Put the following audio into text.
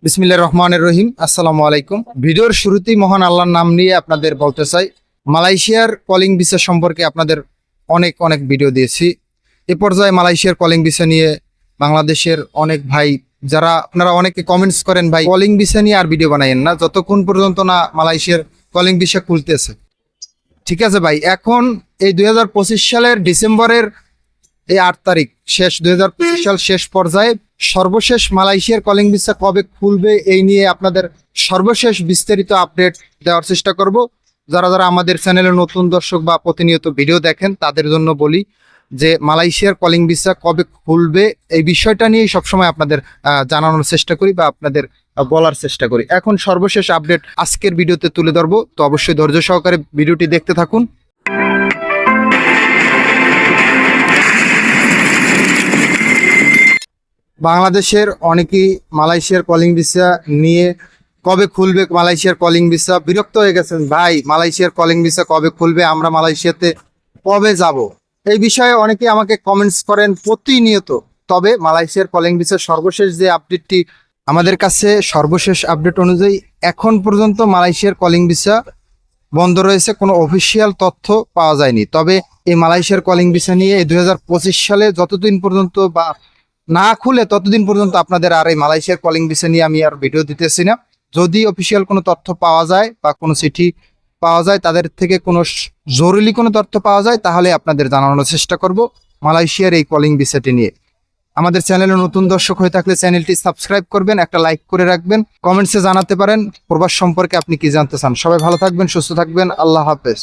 বিসমিল্লাহির রহমানির রহিম। আসসালামু আলাইকুম। ভিডিওর শুরুতেই মহান আল্লাহর নাম নিয়ে আপনাদের বলতে চাই, মালয়েশিয়ার কলিং ভিসা সম্পর্কে আপনাদের অনেক ভিডিও দিয়েছি। এ পর্যায়ে মালয়েশিয়ার কলিং ভিসা নিয়ে বাংলাদেশের অনেক ভাই যারা আপনারা অনেকে কমেন্টস করেন, ভাই কলিং ভিসা নিয়ে আর ভিডিও বানাইয়েন না যতক্ষণ পর্যন্ত না মালয়েশিয়ার কলিং ভিসা খুলতেছে। ঠিক আছে ভাই, এখন এই 2025 সালের ডিসেম্বরের এই 8 তারিখ শেষ, 2025 সাল শেষ পর্যায়ে সর্বশেষ মালয়েশিয়ার কলিং ভিসা কবে খুলবে এই নিয়ে আপনাদের সর্বশেষ বিস্তারিত আপডেট দেওয়ার চেষ্টা করব। যারা যারা আমাদের চ্যানেলে নতুন দর্শক বা প্রতিনিয়ত ভিডিও দেখেন তাদের জন্য বলি যে মালয়েশিয়ার কলিং ভিসা কবে খুলবে এই বিষয়টা নিয়ে সবসময় আপনাদের জানানোর চেষ্টা করি বা আপনাদের বলার চেষ্টা করি। এখন সর্বশেষ আপডেট আজকের ভিডিওতে তুলে ধরবো, তো অবশ্যই ধৈর্য সহকারে ভিডিওটি দেখতে থাকুন। বাংলাদেশের অনেকেই মালয়েশিয়ার কলিং ভিসা নিয়ে কবে খুলবে মালয়েশিয়ার কলিং ভিসা বিরক্ত হয়ে গেছেন, ভাই মালয়েশিয়ার কলিং ভিসা কবে খুলবে, আমরা মালয়েশিয়াতে কবে যাব, এই বিষয়ে অনেকেই আমাকে কমেন্টস করেন প্রতিনিয়ত। তবে মালয়েশিয়ার কলিং ভিসার সর্বশেষ যে আপডেটটি আমাদের কাছে, সর্বশেষ আপডেট অনুযায়ী এখন পর্যন্ত মালয়েশিয়ার কলিং ভিসা বন্ধ রয়েছে, কোনো অফিসিয়াল তথ্য পাওয়া যায়নি। তবে এই মালয়েশিয়ার কলিং ভিসা নিয়ে 2025 সালে যতদিন পর্যন্ত বা না খুলে ততদিন পর্যন্ত আপনাদের আর এই মালয়েশিয়ার কলিং ভিসা নিয়ে আমি আর ভিডিও দিতেছি না। যদি অফিসিয়াল কোনো তথ্য পাওয়া যায় বা কোনো চিঠি পাওয়া যায়, তাদের থেকে কোনো জরুরি কোনো তথ্য পাওয়া যায়, তাহলে আপনাদের জানানোর চেষ্টা করব মালয়েশিয়ার এই কলিং ভিসাটি নিয়ে। আমাদের চ্যানেলে নতুন দর্শক হয়ে থাকলে চ্যানেলটি সাবস্ক্রাইব করবেন, একটা লাইক করে রাখবেন, কমেন্টসে জানাতে পারেন প্রবাস সম্পর্কে আপনি কি জানতে চান। সবাই ভালো থাকবেন, সুস্থ থাকবেন, আল্লাহ হাফেজ।